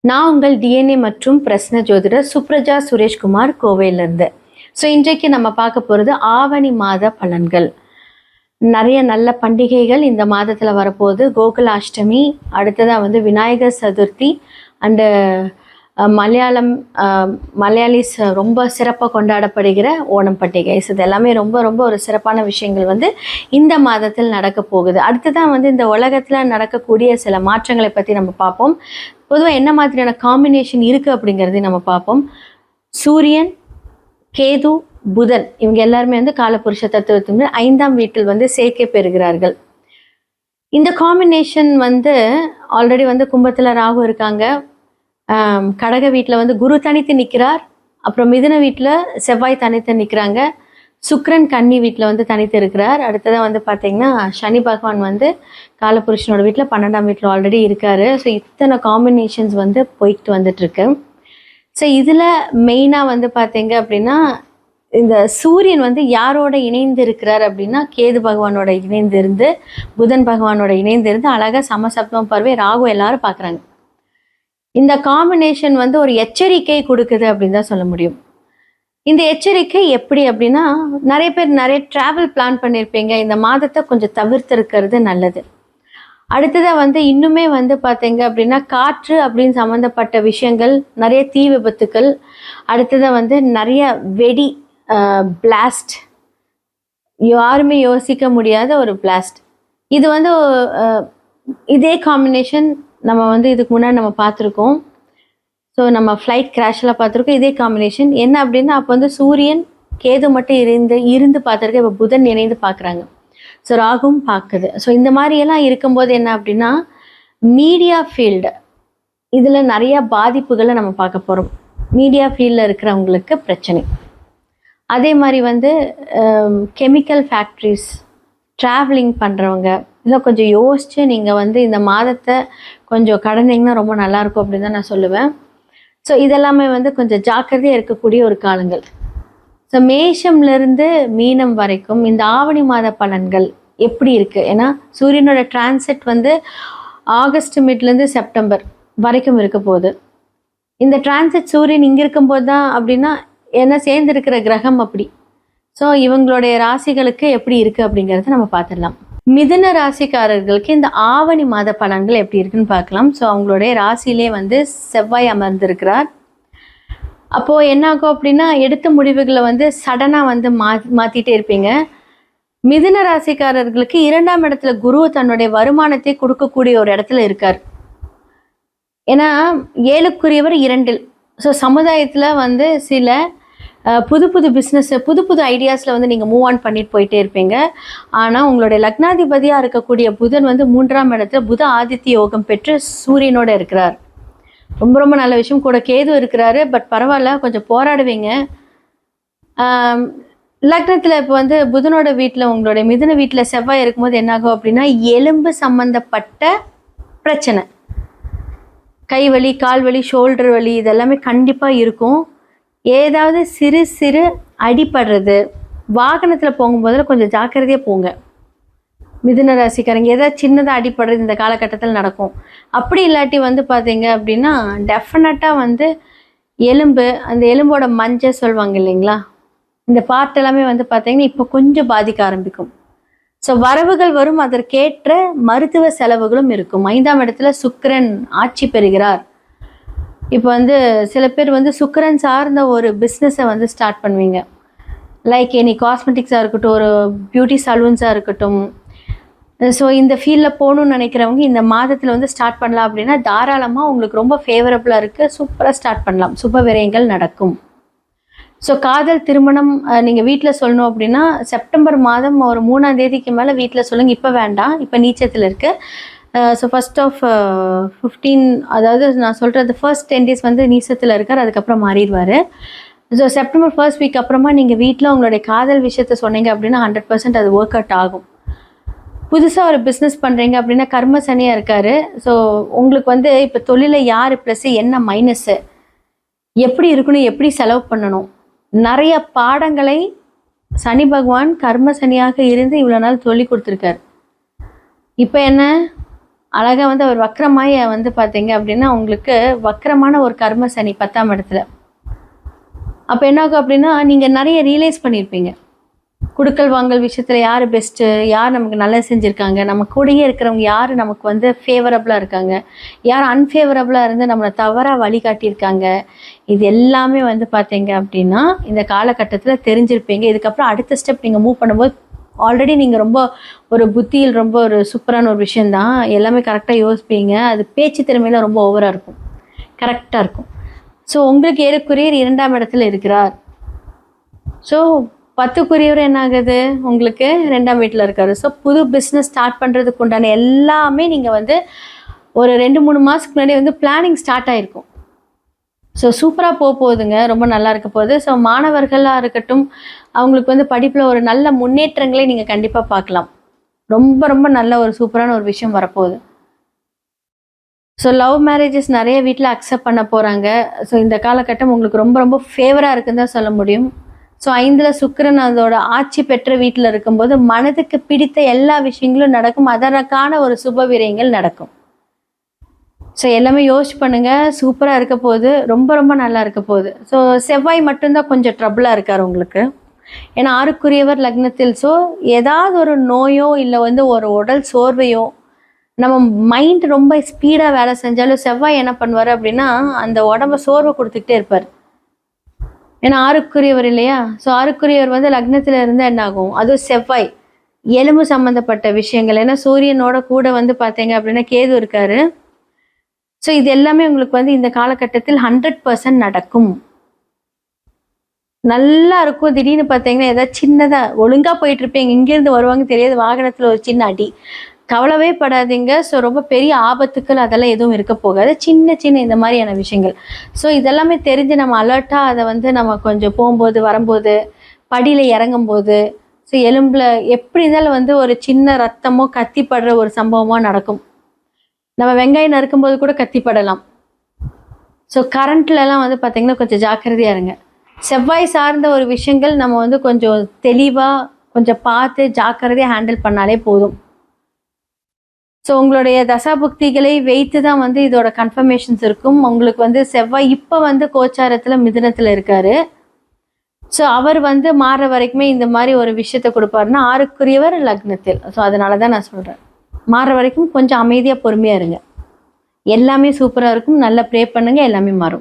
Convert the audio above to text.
நான் உங்கள் டிஎன்ஏ மற்றும் பிரஸ்ன ஜோதிடர் சுப்ரஜா சுரேஷ்குமார் கோவையிலிருந்து. இன்றைக்கு நம்ம பார்க்க போகிறது ஆவணி மாத பலன்கள். நிறைய நல்ல பண்டிகைகள் இந்த மாதத்தில் வரப்போகுது. கோகுலாஷ்டமி, அடுத்ததாக விநாயகர் சதுர்த்தி அண்டு மலையாளிஸ் ரொம்ப சிறப்பாக கொண்டாடப்படுகிற ஓணம் பண்டிகை. இது எல்லாமே ரொம்ப ரொம்ப ஒரு சிறப்பான விஷயங்கள் இந்த மாதத்தில் நடக்க போகுது. அடுத்ததான் இந்த உலகத்தில் நடக்கக்கூடிய சில மாற்றங்களை பற்றி நம்ம பார்ப்போம். பொதுவாக என்ன மாதிரியான காம்பினேஷன் இருக்குது அப்படிங்கிறதையும் நம்ம பார்ப்போம். சூரியன், கேது, புதன் இவங்க எல்லாருமே காலபுருஷ தத்துவத்தின் 5ஆம் வீட்டில் சேர்க்கை பெறுகிறார்கள். இந்த காம்பினேஷன் ஆல்ரெடி கும்பத்தில் ராகு இருக்காங்க, கடக வீட்டில் குரு தனித்து நிற்கிறார், அப்புறம் மிதுன வீட்டில் செவ்வாய் தனித்து நிற்கிறாங்க, சுக்கிரன் கன்னி வீட்டில் தனித்து இருக்கிறார். அடுத்ததாக பார்த்தீங்கன்னா சனி பகவான் காலபுருஷனோட வீட்டில் 12ஆம் வீட்டில் ஆல்ரெடி இருக்கார். இத்தனை காம்பினேஷன்ஸ் போய்கிட்டு வந்துட்டுருக்கு. இதில் மெயினாக பார்த்தீங்க அப்படின்னா இந்த சூரியன் யாரோட இணைந்து இருக்கிறார் அப்படின்னா கேது பகவானோட இணைந்திருந்து, புதன் பகவானோட இணைந்திருந்து அழகாக சமசப்தம் பார்வை ராகு எல்லாரும் பார்க்குறாங்க. இந்த காம்பினேஷன் ஒரு எச்சரிக்கை கொடுக்குது அப்படின்னு தான் சொல்ல முடியும். இந்த எச்சரிக்கை எப்படி அப்படின்னா, நிறைய பேர் நிறைய ட்ராவல் பிளான் பண்ணியிருப்பீங்க. இந்த மாதத்தை கொஞ்சம் தவிர்த்திருக்கிறது நல்லது. அடுத்ததாக இன்னுமே பார்த்தீங்க அப்படின்னா காற்று அப்படின்னு சம்மந்தப்பட்ட விஷயங்கள், நிறைய தீ விபத்துக்கள், அடுத்ததாக நிறைய வெடி பிளாஸ்ட், யாருமே யோசிக்க முடியாத ஒரு பிளாஸ்ட். இது இதே காம்பினேஷன் நம்ம இதுக்கு முன்னாடி நம்ம பார்த்துருக்கோம். நம்ம ஃப்ளைட் கிராஷெலாம் பார்த்துருக்கோம். இதே காம்பினேஷன் என்ன அப்படின்னா, அப்போ சூரியன் கேது மட்டும் இருந்து பார்த்துருக்க, இப்போ புதன் இணைந்து பார்க்குறாங்க. ராகுவும் பார்க்குது. இந்த மாதிரியெல்லாம் இருக்கும்போது என்ன அப்படின்னா, மீடியா ஃபீல்டு இதில் நிறையா பாதிப்புகளை நம்ம பார்க்க போகிறோம். மீடியா ஃபீல்டில் இருக்கிறவங்களுக்கு பிரச்சனை. அதே மாதிரி கெமிக்கல் ஃபேக்ட்ரிஸ், ட்ராவலிங் பண்ணுறவங்க இதெல்லாம் கொஞ்சம் யோசித்து நீங்கள் இந்த மாதத்தை கொஞ்சம் கடந்தீங்கன்னா ரொம்ப நல்லாயிருக்கும் அப்படின்னு தான் நான் சொல்லுவேன். இதெல்லாமே கொஞ்சம் ஜாக்கிரதையாக இருக்கக்கூடிய ஒரு காலங்கள். மேஷம்லேருந்து மீனம் வரைக்கும் இந்த ஆவணி மாத பலன்கள் எப்படி இருக்குது? ஏன்னா சூரியனோட டிரான்சிட் ஆகஸ்ட் மிட்லேருந்து செப்டம்பர் வரைக்கும் இருக்க போகுது. இந்த டிரான்சிட் சூரியன் இங்கே இருக்கும்போது தான் அப்படின்னா ஏன்னா சேர்ந்துருக்கிற கிரகம் அப்படி. இவங்களுடைய ராசிகளுக்கு எப்படி இருக்குது அப்படிங்கிறத நம்ம பார்த்துடலாம். மிதுன ராசிக்காரர்களுக்கு இந்த ஆவணி மாத பலன்கள் எப்படி இருக்குன்னு பார்க்கலாம். அவங்களுடைய ராசியிலே செவ்வாய் அமர்ந்திருக்கிறார். அப்போது என்னாகும் அப்படின்னா, எடுத்த முடிவுகளை சடனாக மாற்றிட்டே இருப்பீங்க. மிதுன ராசிக்காரர்களுக்கு 2ஆம் இடத்துல குரு தன்னுடைய வருமானத்தை கொடுக்கக்கூடிய ஒரு இடத்துல இருக்கார். ஏன்னா 7க்குரியவர் 2. சமுதாயத்தில் சில புது புது பிஸ்னஸ், புது புது ஐடியாஸில் நீங்கள் மூவ் ஆன் பண்ணிட்டு போயிட்டே இருப்பீங்க. ஆனால் உங்களுடைய லக்னாதிபதியாக இருக்கக்கூடிய புதன் 3ஆம் இடத்துல புத ஆதித்ய யோகம் பெற்று சூரியனோடு இருக்கிறார். ரொம்ப ரொம்ப நல்ல விஷயம். கூட கேது இருக்கிறாரு. பட் பரவாயில்ல, கொஞ்சம் போராடுவீங்க. லக்னத்தில் இப்போ புதனோட வீட்டில் உங்களுடைய மிதுன வீட்டில் செவ்வாய் இருக்கும்போது என்னாகும் அப்படின்னா, எலும்பு சம்மந்தப்பட்ட பிரச்சனை, கை வலி, கால் வலி, ஷோல்டர் வலி இதெல்லாமே கண்டிப்பாக இருக்கும். ஏதாவது சிறு சிறு அடிபடுறது, வாகனத்தில் போகும்போதில் கொஞ்சம் ஜாக்கிரதையாக போங்க. மிதுன ராசிக்காரங்க ஏதாவது சின்னதாக அடிபடுறது இந்த காலகட்டத்தில் நடக்கும். அப்படி இல்லாட்டி பார்த்தீங்க அப்படின்னா டெஃபினட்டாக எலும்பு, அந்த எலும்போட மஞ்சள் சொல்லுவாங்க இல்லைங்களா, இந்த பார்ட் எல்லாமே பார்த்தீங்கன்னா இப்போ கொஞ்சம் பாதிக்க ஆரம்பிக்கும். வரவுகள் வரும், அதற்கேற்ற மருத்துவ செலவுகளும் இருக்கும். 5ஆம் இடத்துல சுக்கிரன் ஆட்சி பெறுகிறார். இப்போ சில பேர் சுக்கிரன் சார்ந்த ஒரு பிஸ்னஸை ஸ்டார்ட் பண்ணுவீங்க. லைக் எனி காஸ்மெட்டிக்ஸாக இருக்கட்டும், ஒரு பியூட்டி சலூன்ஸாக இருக்கட்டும். இந்த ஃபீல்டில் போகணுன்னு நினைக்கிறவங்க இந்த மாதத்தில் ஸ்டார்ட் பண்ணலாம் அப்படின்னா தாராளமாக உங்களுக்கு ரொம்ப ஃபேவரபுளாக இருக்குது. சூப்பராக ஸ்டார்ட் பண்ணலாம். சுப விரயங்கள் நடக்கும். காதல், திருமணம் நீங்கள் வீட்டில் சொல்லணும் அப்படின்னா செப்டம்பர் மாதம் ஒரு 3ஆம் தேதிக்கு மேலே வீட்டில் சொல்லுங்கள். இப்போ வேண்டாம், இப்போ நீச்சத்தில் இருக்குது. ஃபர்ஸ்ட் ஆஃப் 15, அதாவது நான் சொல்கிறது ஃபர்ஸ்ட் 10 days நீச்சத்தில் இருக்கார். அதுக்கப்புறம் மாறிடுவார். செப்டம்பர் ஃபர்ஸ்ட் வீக் அப்புறமா நீங்கள் வீட்டில் உங்களுடைய காதல் விஷயத்த சொன்னீங்க அப்படின்னா 100% அது ஒர்க் அவுட் ஆகும். புதுசாக ஒரு பிஸ்னஸ் பண்ணுறீங்க அப்படின்னா கர்ம சனியாக இருக்கார். உங்களுக்கு இப்போ தொழிலில் யார் ப்ளஸ்ஸு, என்ன மைனஸ்ஸு, எப்படி இருக்கணும், எப்படி செலவு பண்ணணும், நிறைய பாடங்களை சனி பகவான் கர்ம சனியாக இருந்து இவ்வளோ நாள் சொல்லி கொடுத்துருக்காரு. இப்போ என்ன, அழகா வந்து அவர் வக்ரமாய் வந்து பார்த்தீங்க அப்படின்னா உங்களுக்கு வக்ரமான ஒரு கர்ம சனி 10ஆம் இடத்துல. அப்போ என்ன ஆகும் அப்படின்னா நீங்கள் நிறைய ரியலைஸ் பண்ணியிருப்பீங்க. குடுக்கல் வாங்கல் விஷயத்தில் யார் பெஸ்ட்டு, யார் நமக்கு நல்லது செஞ்சுருக்காங்க, நம்ம கூடயே இருக்கிறவங்க யார் நமக்கு வந்து ஃபேவரபுளாக இருக்காங்க, யார் அன்ஃபேவரபுளாக இருந்து நம்மளை தவறாக வழிகாட்டியிருக்காங்க. இது எல்லாமே வந்து பார்த்தீங்க அப்படின்னா இந்த காலகட்டத்தில் தெரிஞ்சிருப்பீங்க. இதுக்கப்புறம் அடுத்த ஸ்டெப் நீங்கள் மூவ் பண்ணும்போது ஆல்ரெடி நீங்கள் ரொம்ப ஒரு புத்தியில் ரொம்ப ஒரு சூப்பரான ஒரு விஷயந்தான். எல்லாமே கரெக்டாக யோசிப்பீங்க. அது பேச்சு திறமையில் ரொம்ப ஓவராக இருக்கும், கரெக்டாக இருக்கும். ஸோ உங்களுக்கு ஏறக்குறைய 2ஆம் இடத்துல இருக்கிறார். ஸோ 10க்குரியவர் என்ன ஆகுது, உங்களுக்கு 2ஆம் வீட்டில் இருக்காரு. ஸோ புது பிஸ்னஸ் ஸ்டார்ட் பண்ணுறதுக்கு உண்டான எல்லாமே நீங்கள் வந்து ஒரு 2-3 மாதத்துக்கு முன்னாடி வந்து பிளானிங் ஸ்டார்ட் ஆகிருக்கும். ஸோ சூப்பராக போகுதுங்க, ரொம்ப நல்லா இருக்க போகுது. ஸோ மாணவர்களாக இருக்கட்டும், அவங்களுக்கு வந்து படிப்பில் ஒரு நல்ல முன்னேற்றங்களை நீங்கள் கண்டிப்பாக பார்க்கலாம். ரொம்ப ரொம்ப நல்ல ஒரு சூப்பரான ஒரு விஷயம் வரப்போகுது. ஸோ லவ் மேரேஜஸ் நிறைய வீட்டில் அக்செப்ட் பண்ண போகிறாங்க. ஸோ இந்த காலகட்டம் உங்களுக்கு ரொம்ப ரொம்ப ஃபேவராக இருக்குன்னு தான் சொல்ல முடியும். ஸோ 5ல் சுக்கிரன் அதோட ஆட்சி பெற்ற வீட்டில் இருக்கும்போது மனதுக்கு பிடித்த எல்லா விஷயங்களும் நடக்கும். அதற்கான ஒரு சுப விரயங்கள் நடக்கும். ஸோ எல்லாமே யோசிச்சு பண்ணுங்கள். சூப்பராக இருக்க போகுது, ரொம்ப ரொம்ப நல்லா இருக்க போகுது. ஸோ செவ்வாய் மட்டும்தான் கொஞ்சம் ட்ரபிளாக இருக்கார் உங்களுக்கு. ஏன்னா 6க்குரியவர் லக்னத்தில். ஸோ ஏதாவது ஒரு நோயோ இல்லை வந்து ஒரு உடல் சோர்வையோ, நம்ம மைண்ட் ரொம்ப ஸ்பீடாக வேலை செஞ்சாலும் செவ்வாய் என்ன பண்ணுவார் அப்படின்னா அந்த உடம்ப சோர்வை கொடுத்துக்கிட்டே இருப்பார். ஏன்னா 6க்குரியவர் இல்லையா. ஸோ 6க்குரியவர் வந்து லக்னத்தில் இருந்தால் என்ன ஆகும், அதுவும் செவ்வாய் எலும்பு சம்மந்தப்பட்ட விஷயங்கள். ஏன்னா சூரியனோட கூட வந்து பார்த்தீங்க அப்படின்னா கேது இருக்காரு. ஸோ இது எல்லாமே உங்களுக்கு வந்து இந்த காலகட்டத்தில் 100% நடக்கும், நல்லா இருக்கும். திடீர்னு பார்த்தீங்கன்னா ஏதாவது சின்னதாக ஒழுங்காக போயிட்டு இருப்பீங்க, இங்கேருந்து வருவாங்க தெரியாது, வாகனத்தில் ஒரு சின்ன அடி, கவலவே படாதீங்க. ஸோ ரொம்ப பெரிய ஆபத்துக்கள் அதெல்லாம் எதுவும் இருக்க போகாது. சின்ன சின்ன இந்த மாதிரியான விஷயங்கள். ஸோ இதெல்லாமே தெரிஞ்சு நம்ம அலர்ட்டாக அதை வந்து நம்ம கொஞ்சம் போகும்போது வரும்போது படியில் இறங்கும்போது ஸோ எலும்பில் எப்படி இருந்தாலும் வந்து ஒரு சின்ன ரத்தமோ கத்திப்படுற ஒரு சம்பவமோ நடக்கும். நம்ம வெங்காயம் நறுக்கும்போது கூட கத்திப்படலாம். ஸோ கரண்ட்லலாம் வந்து பார்த்திங்கன்னா கொஞ்சம் ஜாக்கிரதையாக இருங்க. செவ்வாய் சார்ந்த ஒரு விஷயங்கள் நம்ம வந்து கொஞ்சம் தெளிவாக கொஞ்சம் பார்த்து ஜாக்கிரதையாக ஹேண்டில் பண்ணாலே போதும். ஸோ உங்களுடைய தசாபுக்திகளை வைத்து தான் வந்து இதோட கன்ஃபர்மேஷன்ஸ் இருக்கும். உங்களுக்கு வந்து செவ்வாய் இப்போ வந்து கோச்சாரத்தில் மிதுனத்தில் இருக்கார். ஸோ அவர் வந்து மாற வரைக்குமே இந்த மாதிரி ஒரு விஷயத்தை கொடுப்பாருன்னா 6க்குரியவர் லக்னத்தில். ஸோ அதனால தான் நான் சொல்கிறேன், மாற வரைக்கும் கொஞ்சம் அமைதியாக பொறுமையாக இருங்க. எல்லாமே சூப்பராக இருக்கும். நல்லா ப்ரே பண்ணுங்கள், எல்லாமே மாறும்.